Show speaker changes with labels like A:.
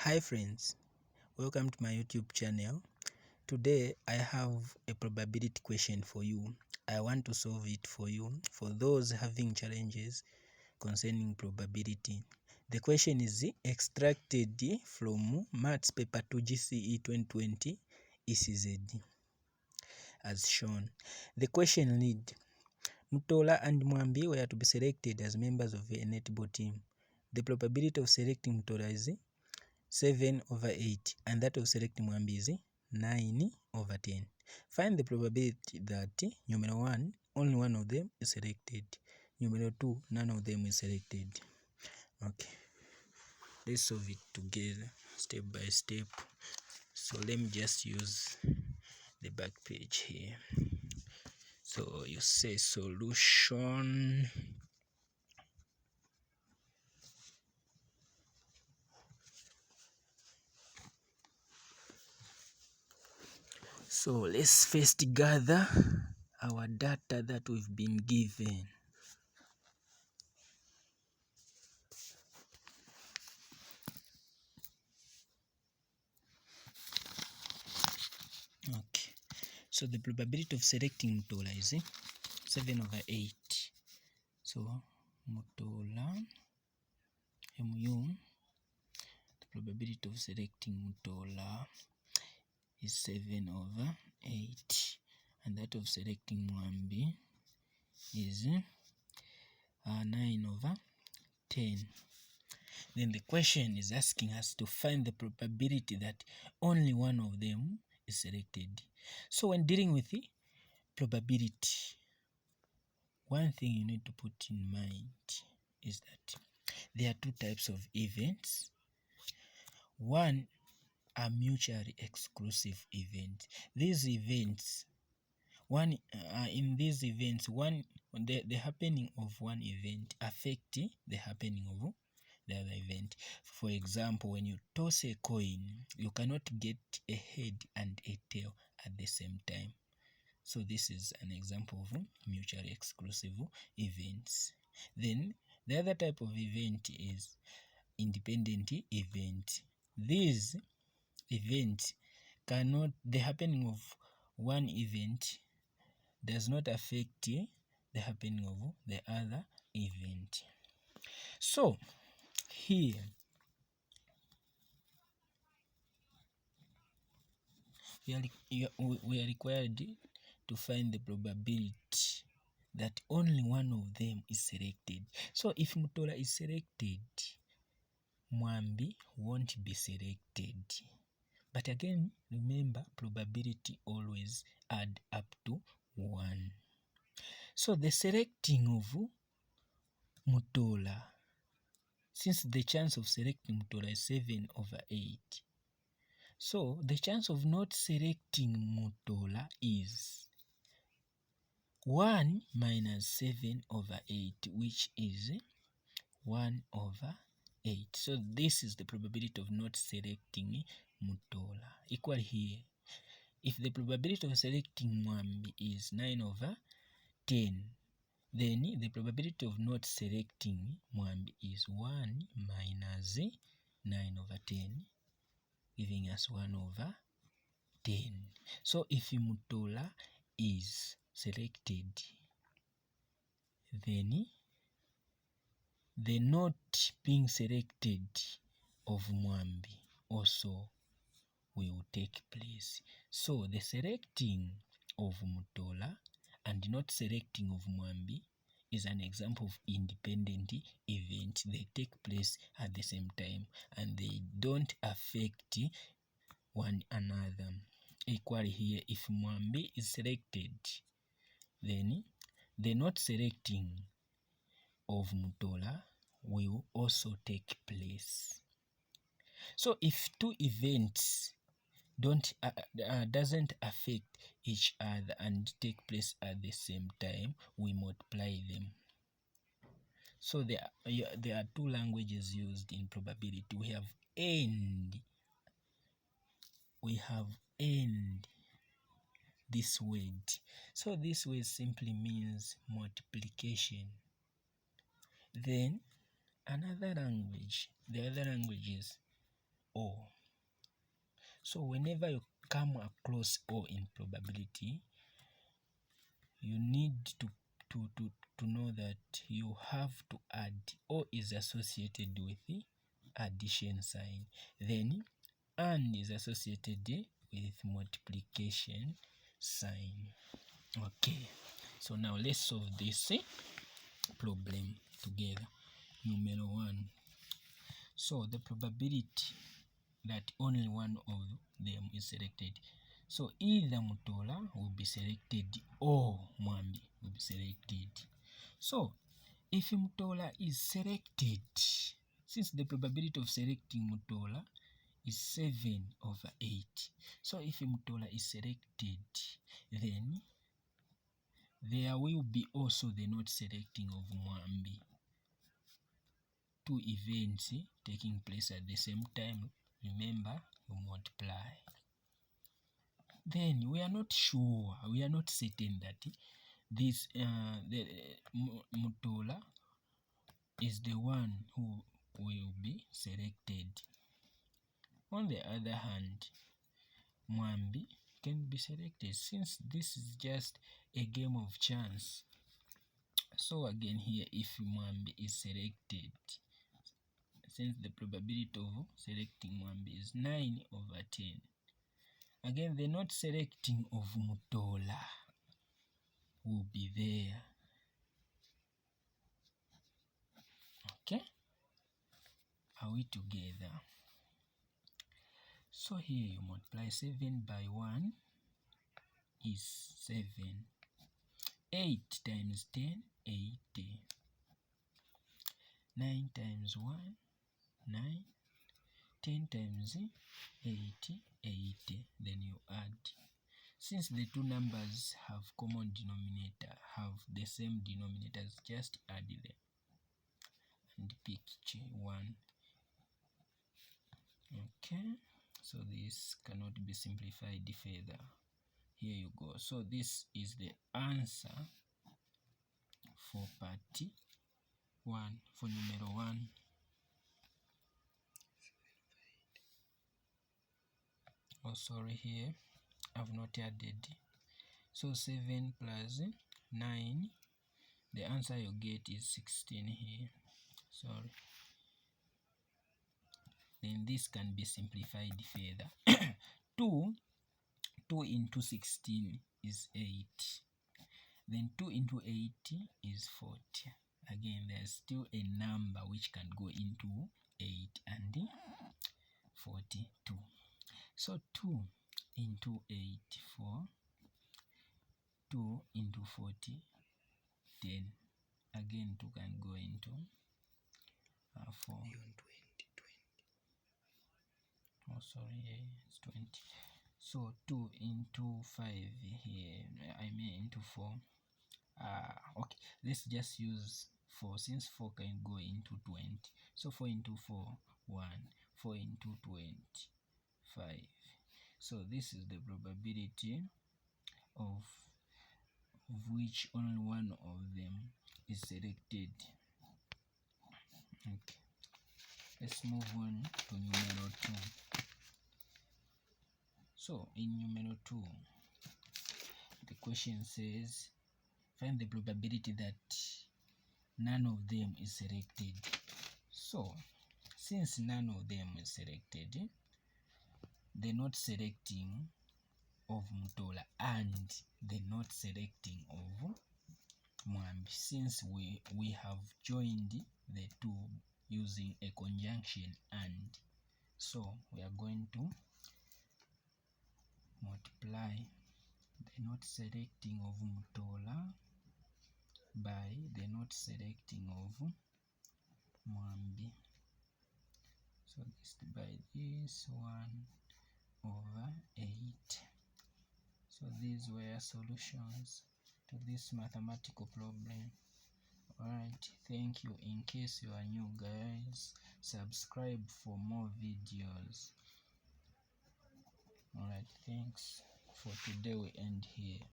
A: Hi friends, welcome to my YouTube channel. Today I have a probability question for you. I want to solve it for you, for those having challenges concerning probability. The question is extracted from Maths Paper 2 GCE 2020 ECZ as shown. The question read, Mutola and Mwambi were to be selected as members of a netball team. The probability of selecting Mutola is 7/8 and that of selecting Mwambi is 9/10. Find the probability that numero 1, only one of them is selected. Numero 2, none of them is selected. Okay, let's solve it together step by step. So let me just use the back page here. So you say solution. So let's first gather our data that we've been given. Okay, so the probability of selecting Mutola is 7/8. So Mutola MU, the probability of selecting Mutola is 7/8, and that of selecting Mwambi is 9/10. Then the question is asking us to find the probability that only one of them is selected. So when dealing with the probability, one thing you need to put in mind is that there are two types of events. One are mutually exclusive events. These events, the happening of one event affect the happening of the other event. For example, when you toss a coin, you cannot get a head and a tail at the same time. So this is an example of mutually exclusive events. Then the other type of event is independent event. These events the happening of one event does not affect the happening of the other event. So here we are required to find the probability that only one of them is selected. So if Mutola is selected, Mwambi won't be selected. But again, remember, probability always add up to 1. So the selecting of Mutola, since the chance of selecting Mutola is 7/8, so the chance of not selecting Mutola is 1 minus 7/8, which is 1/8. So this is the probability of not selecting Mutola. Equal here, if the probability of selecting Mwambi is 9/10, then the probability of not selecting Mwambi is 1 minus 9/10, giving us 1/10. So if Mutola is selected, then the not being selected of Mwambi also will take place. So the selecting of Mutola and not selecting of Mwambi is an example of independent event. They take place at the same time and they don't affect one another. Equally here, if Mwambi is selected, then the not selecting of Mutola will also take place. So if two events doesn't affect each other and take place at the same time, we multiply them. So there are two languages used in probability. We have and this word. So this word simply means multiplication. Then another language, the other languages O. So whenever you come across O in probability, you need to know that you have to add. O is associated with the addition sign, then and is associated with multiplication sign. Okay, so now let's solve this problem together. Number 1. So the probability that only one of them is selected. So either Mutola will be selected or Mwambi will be selected. So if Mutola is selected, since the probability of selecting Mutola is 7/8, so if Mutola is selected, then there will be also the not selecting of Mwambi. Two events taking place at the same time. Remember, you multiply. Then we are not sure, we are not certain that this the Mutola is the one who will be selected. On the other hand, Mwambi can be selected, since this is just a game of chance. So again here, if Mwambi is selected, since the probability of selecting Mwambi is 9/10, again the not selecting of Mutola will be there. Okay, are we together? So here you multiply 7 by 1 is 7. 8 times 10, 80. 9 times 1, 9. 10 times 80, 80. Then you add. Since the two numbers have common denominator, have the same denominators, just add them and pick 1. Okay, so this cannot be simplified further. Here you go. So this is the answer for part 1, for number 1. Oh, sorry, here I've not added. So 7 plus 9, the answer you get is 16 here. Sorry. Then this can be simplified further. 2 into 16 is 8. Then 2 into 8 is 40. Again, there's still a number which can go into 8 and 42. So 2 into 8, 4. 2 into 40, 10. Again, 2 can go into 4. Oh, sorry, it's 20. So 2 into 5 here, I mean into 4. Okay, let's just use 4, since 4 can go into 20. So 4 into 4, 1. 4 into 20, 5. So this is the probability of which only one of them is selected. Okay, let's move on to number 2. So in number 2, the question says find the probability that none of them is selected. So since none of them is selected, the not selecting of Mutola and the not selecting of Mwambi, since we have joined the two using a conjunction and, so we are going to multiply the not selecting of Mutola by the not selecting of Mwambi. So this by this 1/8. So these were solutions to this mathematical problem. Alright, thank you. In case you are new, guys, subscribe for more videos. Alright, thanks. For today we end here.